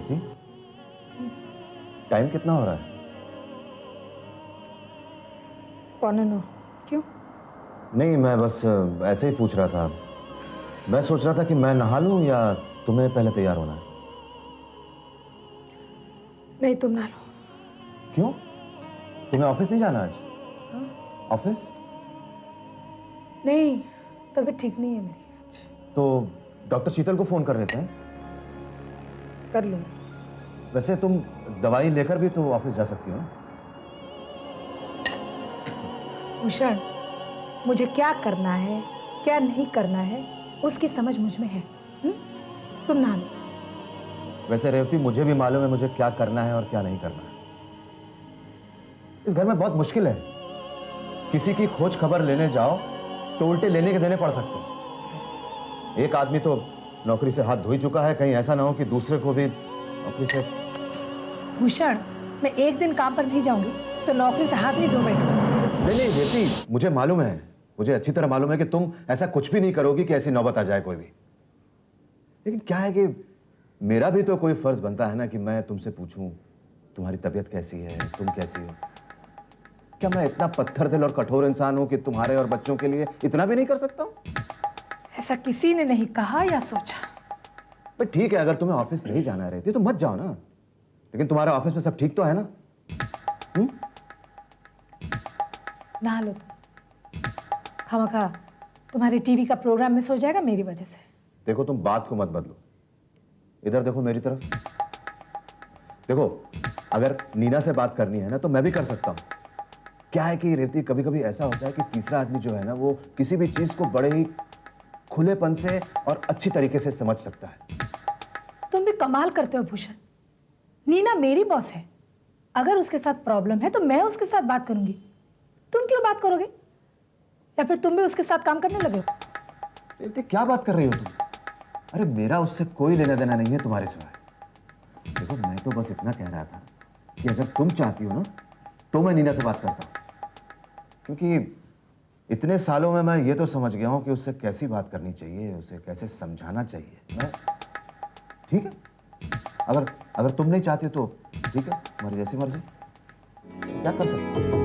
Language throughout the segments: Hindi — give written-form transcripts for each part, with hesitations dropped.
रेवती, टाइम कितना हो रहा है? 8:45। क्यों? नहीं, मैं बस ऐसे ही पूछ रहा था। मैं सोच रहा था कि मैं नहा लूं या तुम्हें पहले तैयार होना है। नहीं, तुम ना लो। क्यों? तुम्हें ऑफिस नहीं जाना आज? ऑफिस? नहीं, तबीयत ठीक नहीं है मेरी आज। तो डॉक्टर शीतल को फोन कर लेते हैं। कर लो। वैसे तुम दवाई लेकर भी तो ऑफिस जा सकती हो ना? भूषण, मुझे क्या करना है क्या नहीं करना है उसकी समझ मुझ में है। तुम ना लो। वैसे रेवती, मुझे भी मालूम है मुझे क्या करना है और क्या नहीं करना है। इस घर में बहुत मुश्किल है। किसी की खोज खबर लेने जाओ तो उल्टे लेने के देने पड़ सकते हैं। एक आदमी तो नौकरी से हाथ धो ही चुका है, कहीं ऐसा ना हो कि दूसरे को भी नौकरी से। भूषण, मैं एक दिन काम पर नहीं जाऊंगी तो नौकरी से हाथ नहीं धो बैठूंगी। नहीं नहीं रेवती, मुझे मालूम है, मुझे अच्छी तरह मालूम है कि तुम ऐसा कुछ भी नहीं करोगी कि ऐसी नौबत आ जाए कोई भी। लेकिन क्या है कि मेरा भी तो कोई फर्ज बनता है ना कि मैं तुमसे पूछूं तुम्हारी तबीयत कैसी है, तुम कैसी हो। क्या मैं इतना पत्थर दिल और कठोर इंसान हूं कि तुम्हारे और बच्चों के लिए इतना भी नहीं कर सकता हूं? ऐसा किसी ने नहीं कहा या सोचा। भाई ठीक है, अगर तुम्हें ऑफिस नहीं जाना रहती तो मत जाओ ना। लेकिन तुम्हारे ऑफिस में सब ठीक तो है ना? नहा लो तुम। खामखा तुम्हारे टीवी का प्रोग्राम मिस हो जाएगा मेरी वजह से। देखो, तुम बात को मत बदलो। इधर देखो मेरी तरफ। देखो, अगर नीना से बात करनी है ना तो मैं भी कर सकता हूं। क्या है कि रेवती, कभी कभी ऐसा होता है कि तीसरा आदमी जो है ना वो किसी भी चीज को बड़े ही खुलेपन से और अच्छी तरीके से समझ सकता है। तुम भी कमाल करते हो भूषण। नीना मेरी बॉस है। अगर उसके साथ प्रॉब्लम है तो मैं उसके साथ बात करूंगी। तुम क्यों बात करोगे? या फिर तुम भी उसके साथ काम करने लगे हो? रेवती, क्या बात कर रही हो तुम? अरे मेरा उससे कोई लेना देना नहीं है तुम्हारे सिवाय। देखो, मैं तो बस इतना कह रहा था कि अगर तुम चाहती हो ना तो मैं नीना से बात करता हूं। क्योंकि इतने सालों में मैं ये तो समझ गया हूं कि उससे कैसी बात करनी चाहिए, उसे कैसे समझाना चाहिए। मैं ठीक है, अगर अगर तुम नहीं चाहती तो ठीक है, तुम्हारी जैसी मर्जी। क्या कर सकते हो?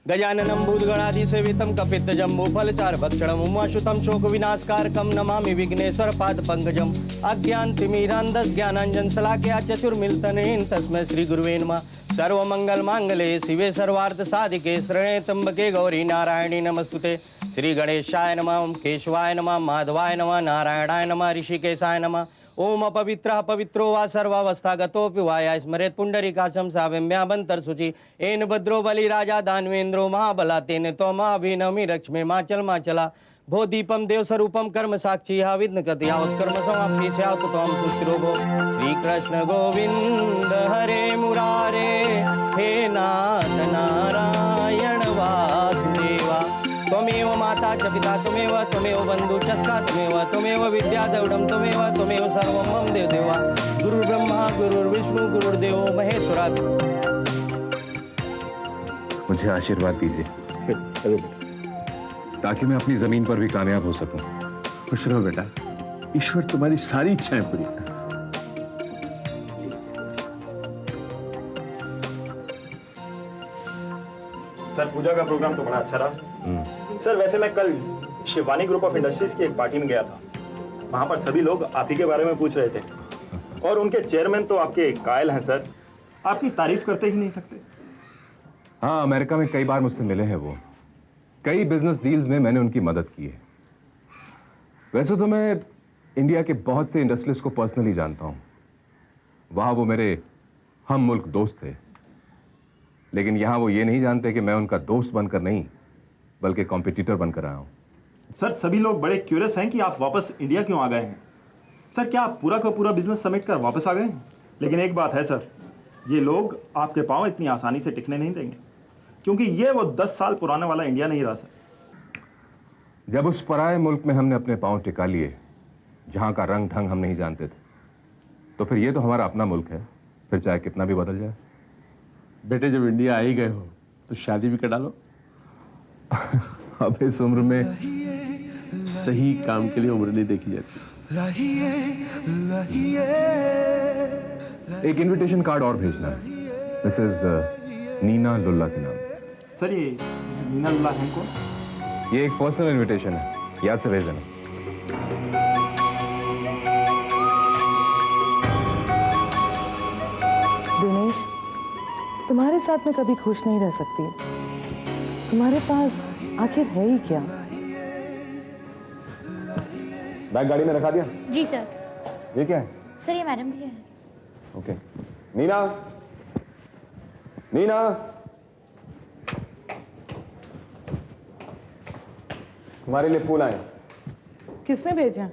गजाननं भूतगणाधिसेवितं कपित्तजम्बूफलचारुभक्षणम् उमाश्रुतं शोकविनाशकारकं नमामि विघ्नेश्वर पादपङ्कजम् अज्ञानतिमिरान्धज्ञानाञ्जनशलाकया चतुर्मिलितनेन तस्मै श्रीगुरुवे नमः। सर्वमङ्गलमाङ्गल्ये शिवे सर्वार्थसाधिके शरण्ये त्र्यम्बके गौरी नारायणी नमस्तुते। श्रीगणेशाय नमः, ओं केशवाय नमः, माधवाय नमः, नारायणाय नमः, ऋषिकेशाय नमः। ओम अपवित्रः पवित्रो वा सर्वावस्थागतोऽपि वा या स्मरेत् पुण्डरीकाक्षं सावेम्याभन्तरशुचि येन भद्रो बलिराजा दानवेन्द्रो महाबला तेन त्वमाभिनमि रक्ष्मे माचल माचला भो दीपम देवस्वरूपम कर्म साक्षी विघ्नकति यावत्कर्म समाप्ति स्यात् त्वं सुस्थिरो भो। श्रीकृष्ण गोविंद हरे मुरारे, हे नाथ नारायण वासुदेवा। त्वमेव माता च पिता त्वमेव, त्वमेव बन्धु च सखा त्वमेव, त्वमेव विद्या द्रविडं त्वमेव, त्वमेव सर्वं मम देवदेवा। गुरुर्ब्रह्मा गुरुर्विष्णु गुरुर्देवो महेश्वरा। मुझे आशीर्वाद दीजिए ताकि मैं अपनी जमीन पर भी कामयाब हो सकूं। खुश रहो बेटा, ईश्वर तुम्हारी सारी इच्छाएं पूरी। सर, पूजा का प्रोग्राम तो बड़ा अच्छा रहा। सर, वैसे मैं कल शिवानी ग्रुप ऑफ इंडस्ट्रीज की एक पार्टी में गया था। वहां पर सभी लोग आप ही के बारे में पूछ रहे थे और उनके चेयरमैन तो आपके कायल हैं सर, आपकी तारीफ करते ही नहीं थकते। हाँ, अमेरिका में कई बार मुझसे मिले हैं वो। कई बिजनेस डील्स में मैंने उनकी मदद की है। वैसे तो मैं इंडिया के बहुत से इंडस्ट्रियलिस्ट को पर्सनली जानता हूं। वहां वो मेरे हम मुल्क दोस्त थे, लेकिन यहां वो ये नहीं जानते कि मैं उनका दोस्त बनकर नहीं बल्कि कॉम्पिटिटर बनकर आया हूं। सर, सभी लोग बड़े क्यूरियस हैं कि आप वापस इंडिया क्यों आ गए हैं। सर, क्या आप पूरा का पूरा बिजनेस समेट कर वापस आ गए हैं? लेकिन एक बात है सर, ये लोग आपके पांव इतनी आसानी से टिकने नहीं देंगे, क्योंकि ये वो 10 साल पुराने वाला इंडिया नहीं रहा सर। जब उस पराये मुल्क में हमने अपने पांव टिका लिए, जहां का रंग ढंग हम नहीं जानते थे, तो फिर ये तो हमारा अपना मुल्क है, फिर चाहे कितना भी बदल जाए। बेटे जब इंडिया आ ही गए हो तो शादी भी कर डालो। अब इस उम्र में सही काम के लिए उम्र नहीं देखी जाती। एक इनविटेशन कार्ड और भेजना है, मिसेज नीना लुल्ला के नाम। सर ये मिसेस नीना लुल्ला हैं कौन? ये एक पर्सनल इनविटेशन है, याद से भेज देना। दिनेश, तुम्हारे साथ मैं कभी खुश नहीं रह सकती। तुम्हारे पास आखिर है ही क्या? बैग गाड़ी में रखा दिया? जी सर। ये क्या है? सर ये मैडम के लिए है। ओके। नीना, नीना, तुम्हारे लिए फूल आए। किसने भेजा?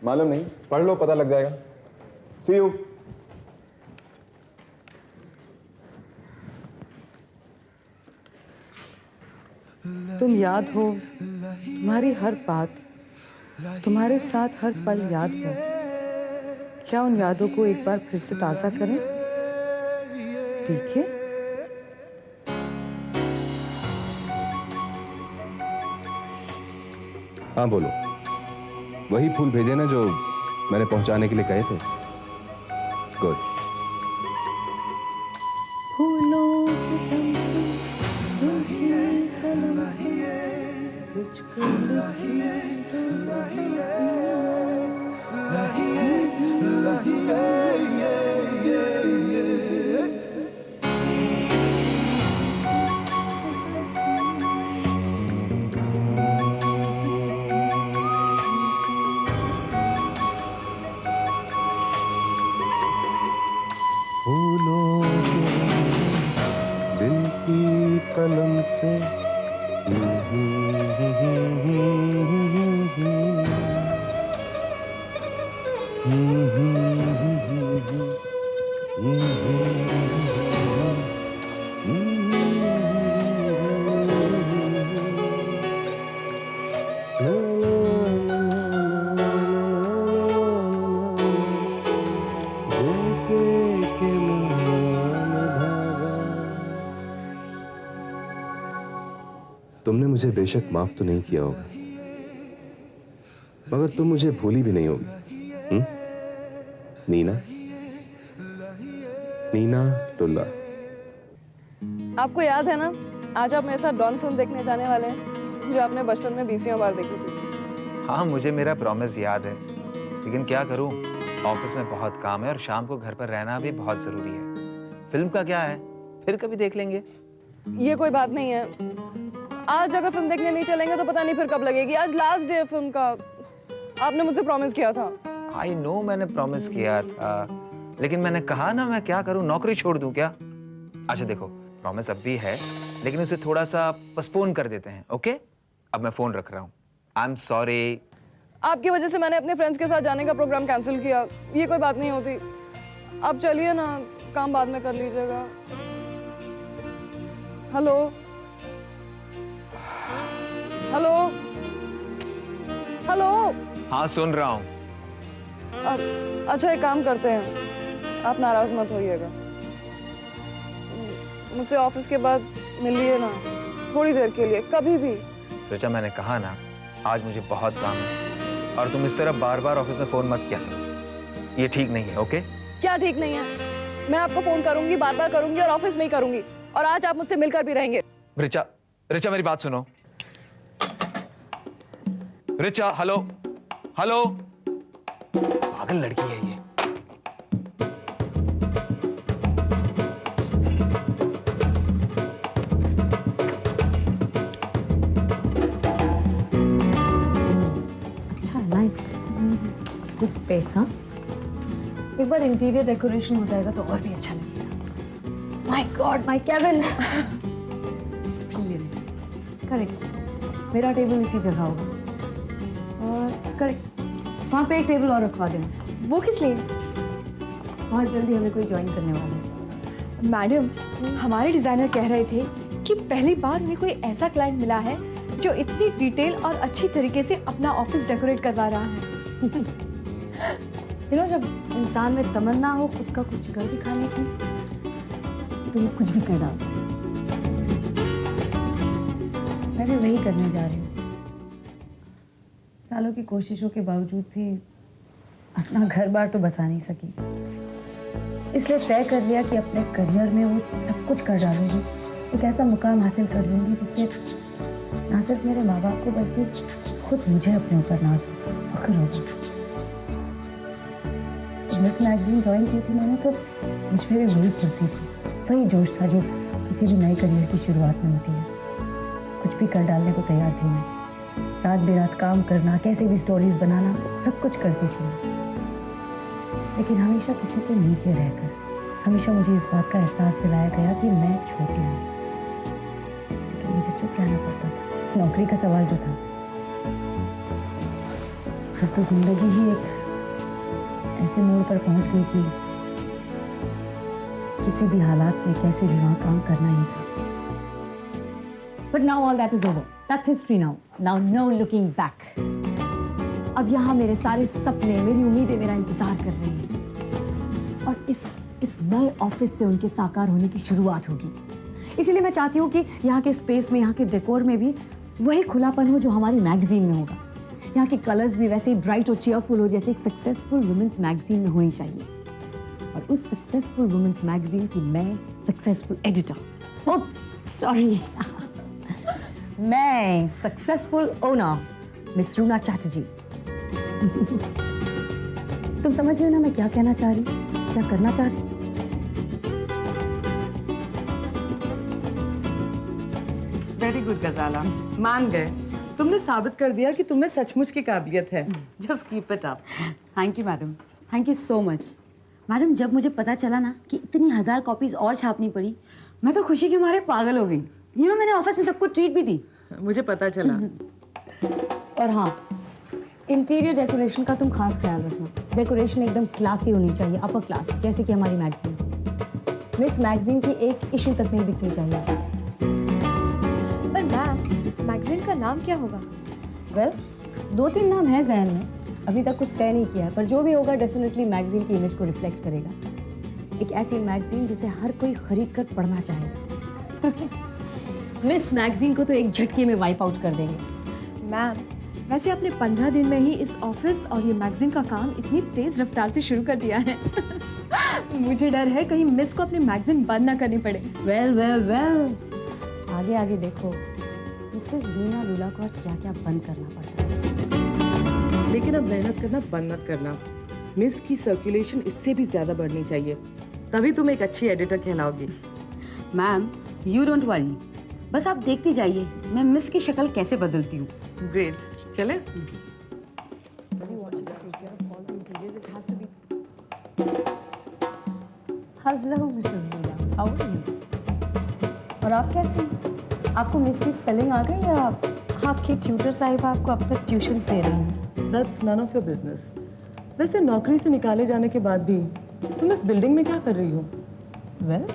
मालूम नहीं, पढ़ लो पता लग जाएगा। सी यू। तुम याद हो, तुम्हारी हर बात, तुम्हारे साथ हर पल याद है। क्या उन यादों को एक बार फिर से ताज़ा करें? ठीक है? हाँ बोलो, वही फूल भेजे ना जो मैंने पहुंचाने के लिए कहे थे। गुड। फूलों के दम से, दिल की कलम से, तुझको फूलों दिल की कलम से तुमने मुझे बेशक माफ तो नहीं किया होगा, मगर तुम मुझे भूली भी नहीं होगी। नीना, नीना लुल्ला। आपको याद है ना, आज आप मेरे साथ डॉन फिल्म देखने जाने वाले हैं, जो आपने बचपन में 20 बार देखी थी। हाँ, मुझे मेरा प्रॉमिस याद है, लेकिन क्या करूं, ऑफिस में बहुत काम है और शाम को घर पर रहना भी बहुत जरूरी है। फिल्म का क्या है, फिर कभी देख लेंगे। ये कोई बात नहीं है। आज अगर फिल्म देखने नहीं चलेंगे तो पता नहीं फिर कब लगेगी। आज लास्ट डे है फिल्म का, आपने मुझसे प्रॉमिस किया था। आई नो मैंने प्रॉमिस किया था, लेकिन मैंने कहा ना, मैं क्या करूं, नौकरी छोड़ दूं क्या? अच्छा देखो, प्रॉमिस अब भी है, लेकिन उसे थोड़ा सा पोस्टपोन कर देते हैं। ओके, अब मैं फोन रख रहा हूँ। I am sorry. आपकी वजह से मैंने अपने फ्रेंड्स के साथ जाने का प्रोग्राम कैंसिल किया। ये कोई बात नहीं होती। अब चलिए ना, काम बाद में कर लीजिएगा। Hello hello hello. हाँ, सुन रहा हूँ। अच्छा एक काम करते हैं, आप नाराज मत होइएगा। मुझसे ऑफिस के बाद मिलिए ना, थोड़ी देर के लिए, कभी भी। रिचा, मैंने कहा ना, आज मुझे बहुत काम है, और तुम इस तरह बार बार ऑफिस में फोन मत किया करो। ये ठीक नहीं है। ओके? क्या ठीक नहीं है? मैं आपको फोन करूंगी, बार बार करूंगी, और ऑफिस में ही करूंगी, और आज आप मुझसे मिलकर भी रहेंगे। रिचा, रिचा मेरी बात सुनो। Richa, hello hello. पागल लड़की है ये। अच्छा, नाइस। कुछ स्पेस। हाँ, एक बार इंटीरियर डेकोरेशन हो जाएगा तो और भी अच्छा लगेगा। My God, my Kevin. Correct, मेरा टेबल इसी जगह होगा। और करेक्ट, वहाँ पे एक टेबल और रखवा देना। वो किस लिए? बहुत जल्दी हमें कोई ज्वाइन करने वाला है। मैडम, हमारे डिज़ाइनर कह रहे थे कि पहली बार उन्हें कोई ऐसा क्लाइंट मिला है जो इतनी डिटेल और अच्छी तरीके से अपना ऑफिस डेकोरेट करवा रहा है। जब इंसान में तमन्ना हो खुद का कुछ कर दिखाने की, तो वो कुछ भी कर डालता है। मैं भी वही करने जा रही हूँ। सालों की कोशिशों के बावजूद भी अपना घर बार तो बसा नहीं सकी, इसलिए तय कर लिया कि अपने करियर में वो सब कुछ कर डालूंगी, एक ऐसा मुकाम हासिल कर लूंगी जिससे ना सिर्फ मेरे माँ बाप को बल्कि खुद मुझे अपने ऊपर नाज होगा, फख्र होगा। जब मिस मैगजीन ज्वाइन की थी मैंने तो मुझ में भी वही फुर्ती थी, वही जोश था जो किसी भी नए करियर की शुरुआत में होती है। कुछ भी कर डालने को तैयार थी मैं, रात बेरात काम करना, कैसे भी स्टोरीज बनाना, सब कुछ करती थी मैं। लेकिन हमेशा किसी के नीचे रहकर हमेशा मुझे इस बात का एहसास दिलाया गया कि मैं छोटी हूँ। लेकिन मुझे चुप रहना पड़ता था, नौकरी का सवाल जो था। अब तो जिंदगी ही एक ऐसे मोड़ पर पहुंच गई कि किसी भी हालात में कैसे भी वहाँ काम करना ही था। But now all that is over. That's history now. Now no looking back. अब यहाँ मेरे सारे सपने, मेरी उम्मीदें मेरा इंतजार कर रही हैं और इस नए ऑफिस से उनके साकार होने की शुरुआत होगी। इसीलिए मैं चाहती हूँ कि यहाँ के स्पेस में, यहाँ के डेकोर में भी वही खुलापन हो जो हमारी मैगजीन में होगा। यहाँ के कलर्स भी वैसे ही ब्राइट और चीयरफुल हो जैसे एक सक्सेसफुल वुमेन्स मैगजीन में होनी चाहिए। और उस सक्सेसफुल वुमेन्स मैगजीन की मैं सक्सेसफुल एडिटर, ओह सॉरी, मैं सक्सेसफुल ओनर मिस रूना चैटर्जी। तुम समझ रहे हो ना मैं क्या कहना चाह रही, क्या करना चाह रही? वेरी गुड गजाला, मान गए। तुमने साबित कर दिया कि तुम्हें सचमुच की काबिलियत है। Just keep it up. Thank you madam, thank you so much. Madam जब मुझे पता चला ना कि इतनी 1000 कॉपीज और छापनी पड़ी, मैं तो खुशी के मारे पागल हो गई। मैंने ऑफिस में सबको ट्रीट भी दी। मुझे पता चला। और हाँ, इंटीरियर डेकोरेशन का तुम खास ख्याल रखना। डेकोरेशन एकदम क्लासी होनी चाहिए, अपर क्लास, जैसे कि हमारी मैगजीन। मिस मैगजीन की एक इशू तक नहीं दिखनी चाहिए। पर मैम, मैगजीन का नाम क्या होगा? वेल, 2-3 नाम है जहन में, अभी तक कुछ तय नहीं किया है, पर जो भी होगा डेफिनेटली मैगजीन की इमेज को रिफ्लेक्ट करेगा। एक ऐसी मैगजीन जिसे हर कोई खरीद कर पढ़ना चाहे। मिस मैगजीन को तो एक झटके में वाइप आउट कर देंगे। मैम, वैसे आपने 15 दिन में ही इस ऑफिस और ये मैगजीन का काम इतनी तेज रफ्तार से शुरू कर दिया है। मुझे डर है कहीं मिस को अपनी मैगजीन बंद ना करनी पड़े। वेल वेल वेल, आगे आगे देखो मिसेस नीना लूला को और क्या क्या बंद करना पड़ता है। लेकिन अब मेहनत करना बंद मत करना। मिस की सर्कुलेशन इससे भी ज्यादा बढ़नी चाहिए, तभी तुम एक अच्छी एडिटर कहलाओगी। मैम यू डोंट वरी, बस आप देखती जाइए मैं मिस की शक्ल कैसे बदलती हूँ। ग्रेट, चले। Hello Mrs Neena, how are you? और आप कैसी हैं? आपको मिस की स्पेलिंग आ गई या आपकी ट्यूटर साहिबा आपको अब तक ट्यूशन्स दे रही हैं? That's none of your business. वैसे नौकरी से निकाले जाने के बाद भी तुम इस बिल्डिंग में क्या कर रही हो? वेल,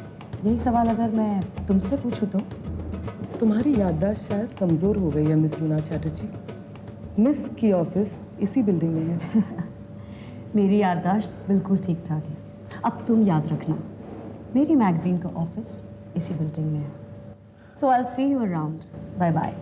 यही सवाल अगर मैं तुमसे पूछूं तो? तुम्हारी याददाश्त शायद कमजोर हो गई है मिस रूना चैटर्जी। मिस की ऑफिस इसी बिल्डिंग में है। मेरी याददाश्त बिल्कुल ठीक ठाक है। अब तुम याद रखना, मेरी मैगजीन का ऑफिस इसी बिल्डिंग में है। So I will see you around. Bye bye.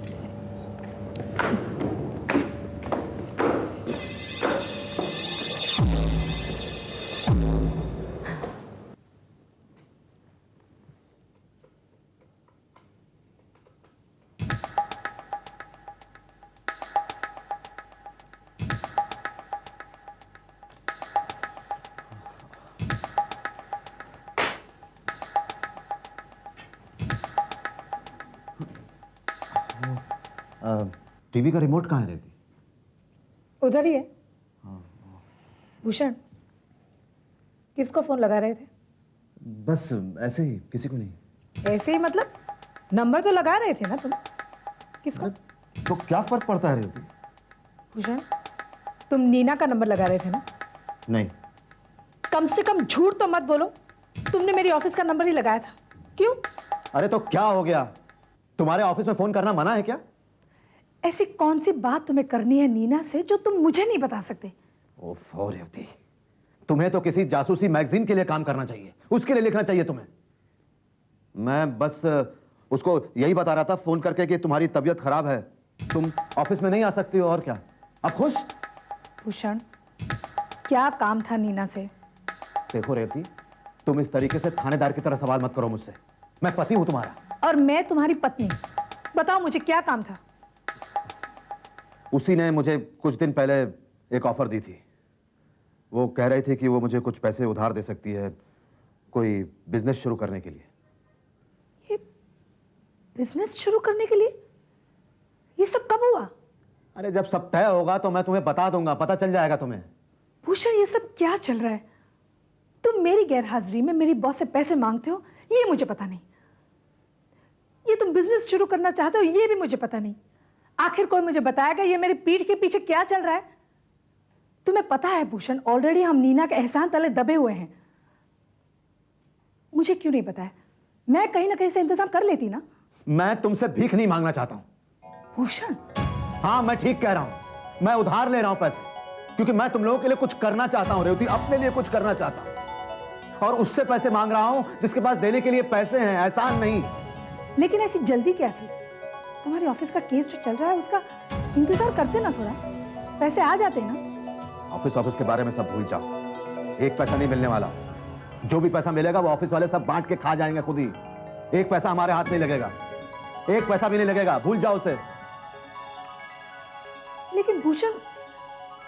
TV का रिमोट कहाँ है रहती? उधर ही है। भूषण, किसको फोन लगा रहे थे? बस ऐसे ही, किसी को नहीं। ऐसे ही मतलब? नंबर तो लगा रहे थे ना तुम? किसको? तो क्या फर्क पड़ता है रहती? भूषण, तुम नीना का नंबर लगा रहे थे ना? नहीं। कम से कम झूठ तो मत बोलो, तुमने मेरी ऑफिस का नंबर ही लगाया था। क्यों? अरे तो क्या हो गया? तुम्हारे ऑफिस में फोन करना मना है क्या? ऐसी कौन सी बात तुम्हें करनी है नीना से जो तुम मुझे नहीं बता सकते? ओफो रेवती, तुम्हें तो किसी जासूसी मैगजीन के लिए काम करना चाहिए, उसके लिए लिखना चाहिए तुम्हें। मैं बस उसको यही बता रहा था फोन करके कि तुम्हारी तबीयत खराब है, तुम ऑफिस में नहीं आ सकती हो, और क्या। अब खुश? भूषण, क्या काम था नीना से? देखो रेवती, तुम इस तरीके से थानेदार की तरह सवाल मत करो मुझसे। मैं पति हूं तुम्हारा। और मैं तुम्हारी पत्नी। बताओ मुझे क्या काम था? उसी ने मुझे कुछ दिन पहले एक ऑफर दी थी। वो कह रही थी कि वो मुझे कुछ पैसे उधार दे सकती है कोई बिजनेस शुरू करने के लिए। ये बिजनेस शुरू करने के लिए? ये सब कब हुआ? अरे जब सब तय होगा तो मैं तुम्हें बता दूंगा, पता चल जाएगा तुम्हें। भूषण, ये सब क्या चल रहा है? तुम मेरी गैरहाजिरी में मेरी बॉस से पैसे मांगते हो, ये मुझे पता नहीं। ये तुम बिजनेस शुरू करना चाहते हो, ये भी मुझे पता नहीं। आखिर कोई मुझे बताएगा ये मेरी पीठ के पीछे क्या चल रहा है? तुम्हें पता है भूषण, ऑलरेडी हम नीना के एहसान तले दबे हुए हैं। मुझे क्यों नहीं बताया? मैं कहीं ना कहीं से इंतजाम कर लेती ना। मैं तुमसे भीख नहीं मांगना चाहता हूं। भूषण, हाँ, मैं ठीक कह रहा हूं। मैं उधार ले रहा हूं पैसे, क्योंकि मैं तुम लोगों के लिए कुछ करना चाहता हूं रेवती, अपने लिए कुछ करना चाहता हूं। और उससे पैसे मांग रहा हूं जिसके पास देने के लिए पैसे हैं, एहसान नहीं। लेकिन ऐसी जल्दी क्या थी? तुम्हारे ऑफिस का केस जो चल रहा है उसका इंतजार करते ना थोड़ा, पैसे आ जाते ना। ऑफिस के बारे में सब भूल जाओ, एक पैसा नहीं मिलने वाला। जो भी पैसा मिलेगा वो ऑफिस वाले सब बांट के खा जाएंगे खुद ही। एक पैसा हमारे हाथ नहीं लगेगा, एक पैसा भी नहीं लगेगा, भूल जाओ उसे। लेकिन भूषण,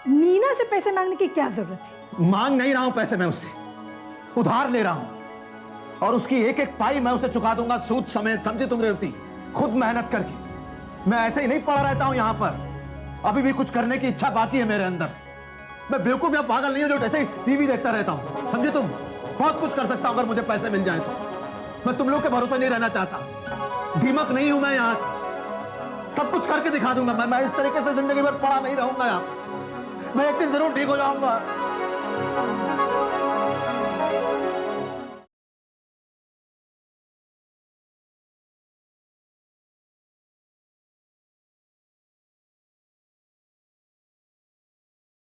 नीना से पैसे मांगने की क्या जरूरत थी? मांग नहीं रहा हूं पैसे मैं उससे, उधार ले रहा हूं। और उसकी एक एक पाई मैं उसे चुका दूंगा, सूद समेत, समझे तुम रेवती? खुद मेहनत करके। मैं ऐसे ही नहीं पड़ा रहता हूं यहां पर, अभी भी कुछ करने की इच्छा बाकी है मेरे अंदर। मैं बेवकूफ या पागल नहीं हूं जो ऐसे ही टीवी देखता रहता हूं, समझे तुम? बहुत कुछ कर सकता हूं अगर मुझे पैसे मिल जाए तो। मैं तुम लोग के भरोसे नहीं रहना चाहता, दीमक नहीं हूं मैं यहां। सब कुछ करके दिखा दूंगा मैं इस तरीके से जिंदगी भर पड़ा नहीं रहूंगा यहां। मैं एक दिन जरूर ठीक हो जाऊंगा।